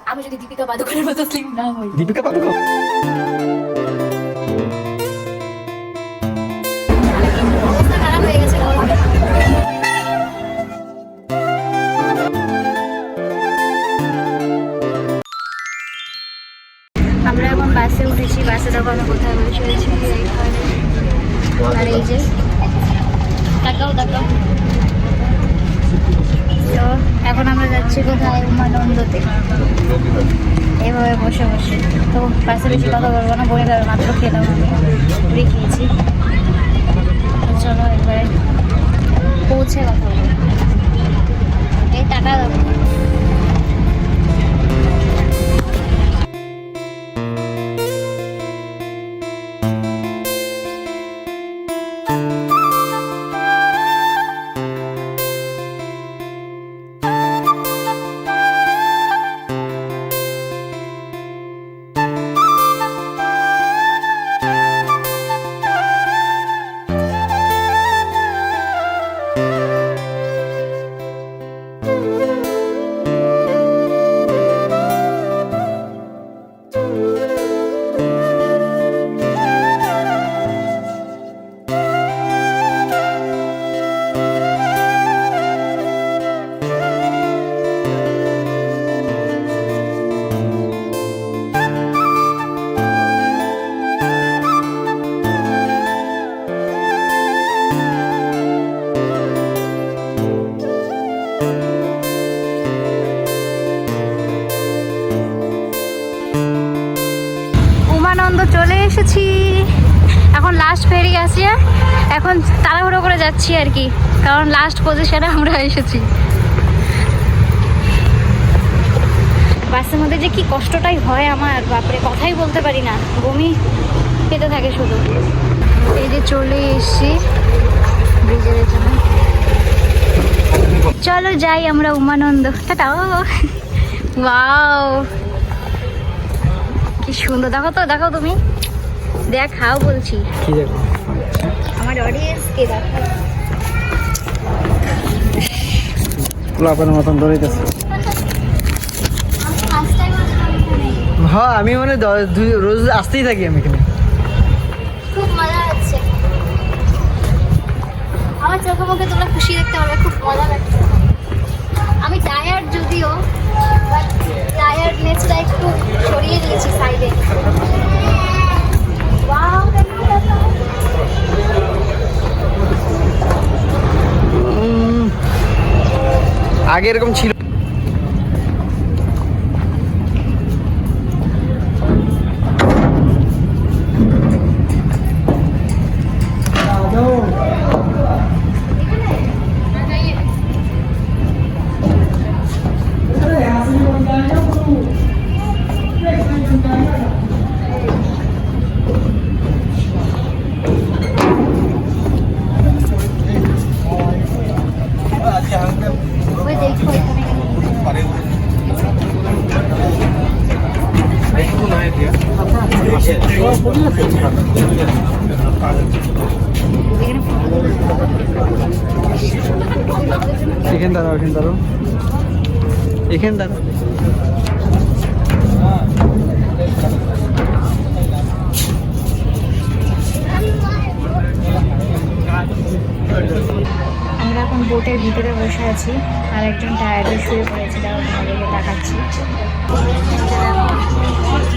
আমি যদি দীপিকা পাদুকোনের মতো স্লিম না হই। দীপিকা পাদুকোন অবস্থা খারাপ হয়ে গেছে। আমরা এখন বাসে উঠেছি। বাসে দেখো আমি কোথায় বসে আছি, আর এই যে তাকাও তাকাও। তো এখন আমরা যাচ্ছি কোথায়? উমানন্দতে। এভাবে বসে বসে তো বাসে বেশি কথা বলবো না, বলে যাবে। মাত্র খেলাম, আমি পুরি খেয়েছি। তো চলো একবারে পৌঁছে কথা বলবো। এই টাটা দেবো। উমানন্দ চলে এসেছি। এখন লাস্ট ফেরি আছে, এখন তাড়াহুড়ো করে যাচ্ছি আর কি, কারণ লাস্ট পজিশনে আমরা এসেছি। বাসের মধ্যে যে কি কষ্টটাই হয় আমার, বাপরে কথাই বলতে পারি না, বমি পেতে থাকে শুধু। এই যে চলে এসেছি ব্রিজের এখানে। চলো যাই আমরা উমানন্দ। টাটা। ওয়াও কি সুন্দর, দেখো তো, দেখো তুমি দেখাও বলছি। কি দেখো? আমার অডিয়েন্সকে দেখো। গোলাপের মতন দৌড়াইতেছে। হ্যাঁ, আমি মানে রোজ আসতেই থাকি আমি এখানে। খুব মজা হচ্ছে, আমার চোখে মুখে তোমরা খুশি দেখতে পারবে, খুব মজা লাগছে। আমি টায়ার্ড যদিও, বাট টায়ার্ডনেসটা একটু সরিয়ে দিয়েছি সাইডে। ওয়াও, দেখো দেখো। আগে এরকম ছিল। ওই দেখো এখানে। এখানে দাঁড়াও, এখানে দাঁড়াও, এখানে দাঁড়াও। আমরা এখন বোটের ভিতরে বসে আছি, আর একজন টায়ার্ডে শুয়ে পড়েছে, তাও তোমাদেরকে দেখাচ্ছি।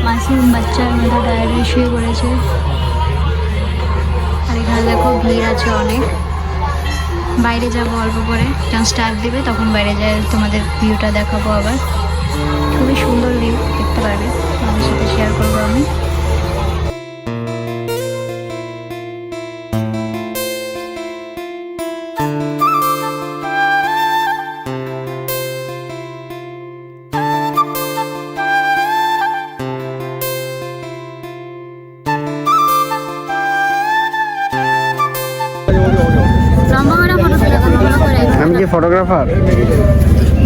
মাসুম বাচ্চার মতো টায়ার্ডে শুয়ে পড়েছে, আর এখানে দেখো ভিড় আছে অনেক। বাইরে যাবো অল্প করে, যখন স্টার্ট দেবে তখন বাইরে যায় তোমাদের ভিউটা দেখাবো। আবার খুবই সুন্দর ভিউ, দেখতে পারবে, তোমাদের সাথে শেয়ার করবো আমি। আমি কি ফটোগ্রাফার?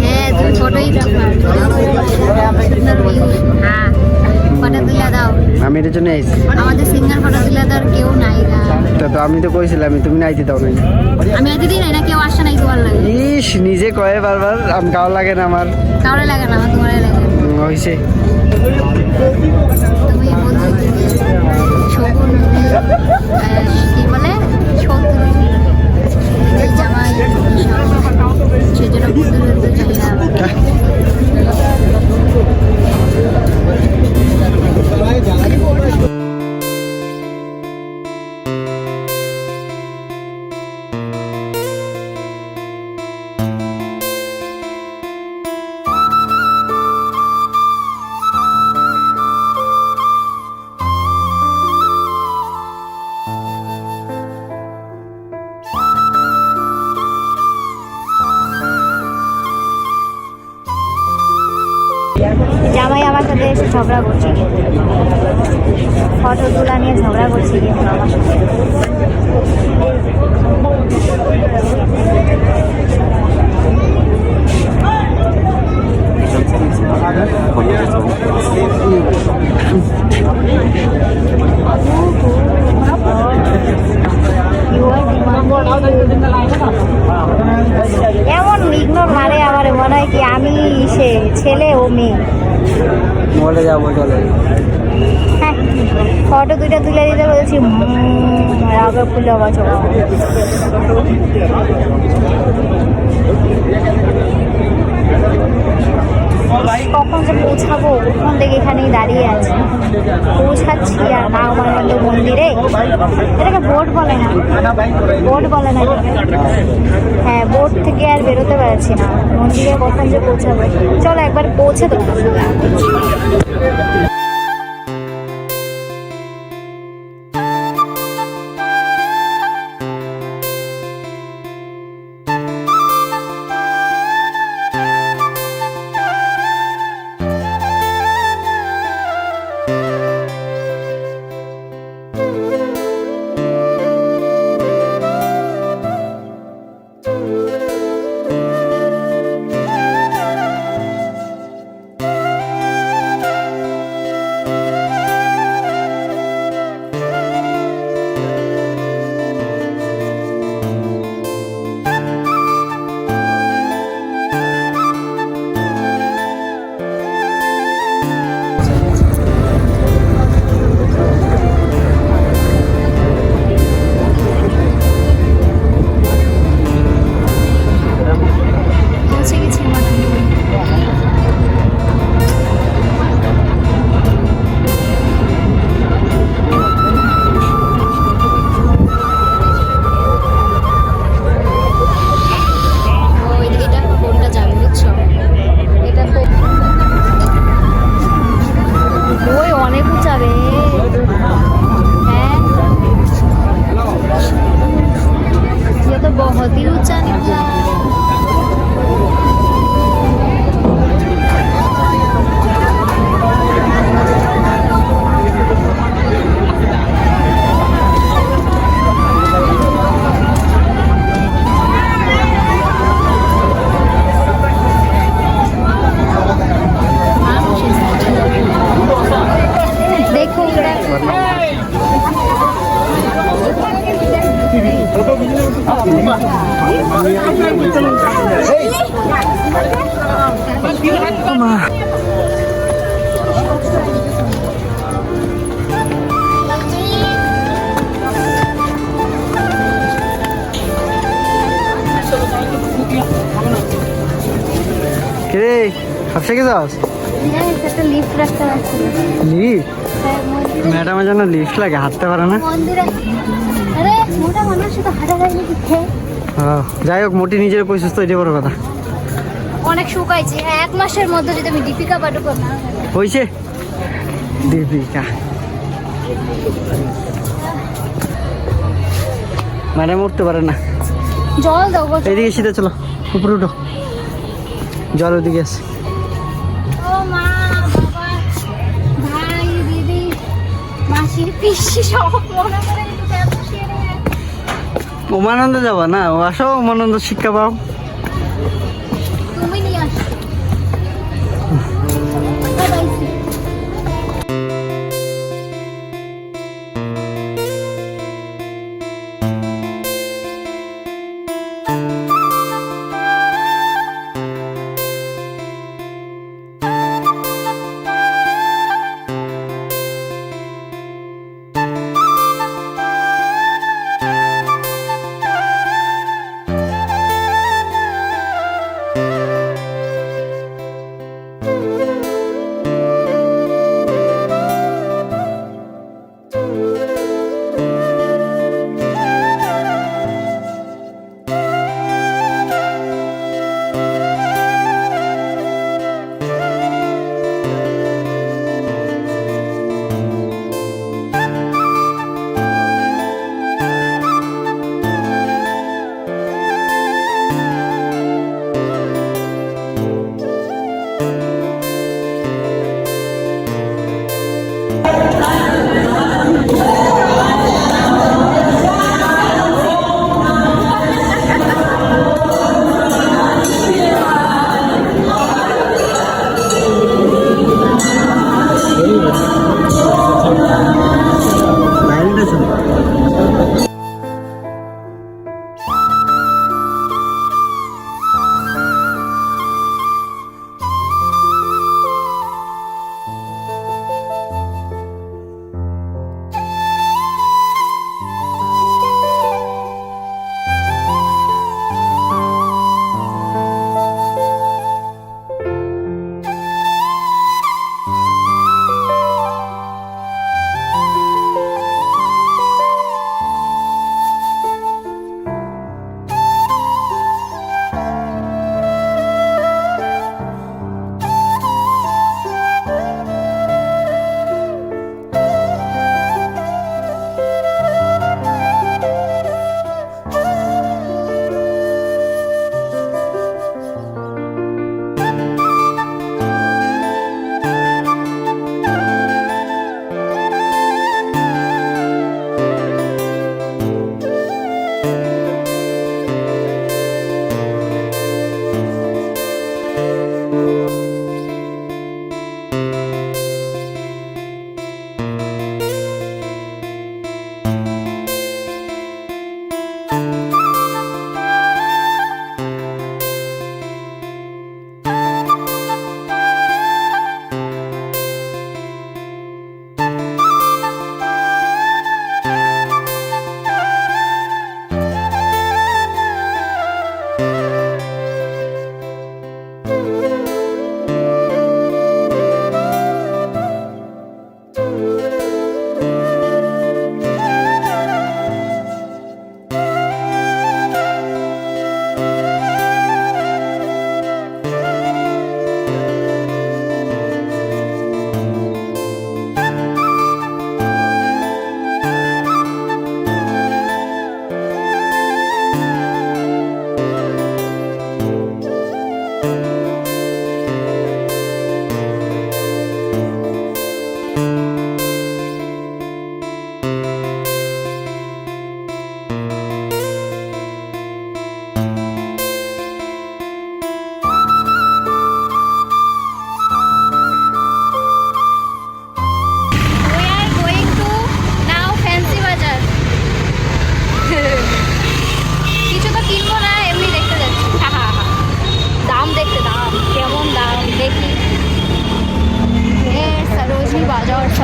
হ্যাঁ, তুমি ফটোগ্রাফার। হ্যাঁ, ফটো তুলে দাও। আমি আমি এর জন্য আইছি। আমাদের সিঙ্গার ফটো তুলে তো আর কেউ নাই না। তো আমি তো কইছিলাম তুমি নাইতে দাও নাই। আমি আইতে দিই না, কেউ আসে নাই তোমার লাগে। ইস নিজে কয়ে বারবার আমি কাও লাগে না আমার। কাউরে লাগে না, আমার তোমারে লাগে। হইছে তুমি বন্ধু, তুমি শকুন, কি বলে শত্রু, জামাই, সেজন্য বন্ধু বলতে চাই না। জামাই আমার সাথে এসে ঝগড়া করছে, ফটো তোলা নিয়ে ঝগড়া করছে কিন্তু আমার সাথে। এমন ইগনোর মারে আমার, মনে হয় কি আমি সে ছেলে ও মেয়ে। বলে যাবো চলে। হ্যাঁ, ফটো দুইটা তুলে দিতে বলছি, আগে খুলে আবার চলো। কখন যে পৌঁছাবো, কখন থেকে এখানেই দাঁড়িয়ে আছি। পৌঁছাচ্ছি আর মা উমানন্দ মন্দিরে। এটাকে বোট বলে না, বোট বলে না এটাকে। হ্যাঁ, বোট থেকে আর বেরোতে পারছি না। মন্দিরে কখন যে পৌঁছাবো, চলো একবার পৌঁছে তো। बहुत ही ऊंचा निकला। देखो কে হাফসে কে যাস একটা লিফট রাখতে পারছি লিফট ম্যাডামের জন্য লিফট লাগে হাঁটতে পারে না মন্দিরে। আরে মোটা মানুষ তো হাঁটা যায় না কিথে। যাই হোক মোটি নিজের পয়সা তো এটাই বড় কথা। অনেক শুকাইছে। হ্যাঁ, 1 মাসের মধ্যে যদি আমি দীপিকা পাডুকোন না হয়েছে দীপিকা ম্যাডাম উঠতে পারে না। জল দাও গো। এদিকে সিধা চলো উপরে উঠো জল ওদিকে আছে। ও মা বাবা ভাই দিদি মাসি পিসি সব মনে করে একটু বসিয়ে রে। উমানন্দ যাবা না ও আসো উমানন্দ শিক্ষা পাও। তুমি নিয়ে আসো।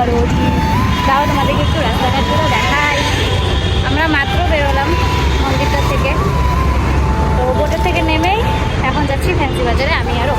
রোদ। তাও তোমাদেরকে একটু রাস্তাঘাটগুলো দেখাই। আমরা মাত্র বেরোলাম মন্দিরটা থেকে, তো বোটের থেকে নেমেই এখন যাচ্ছি ফ্যান্সি বাজারে আমি আরও।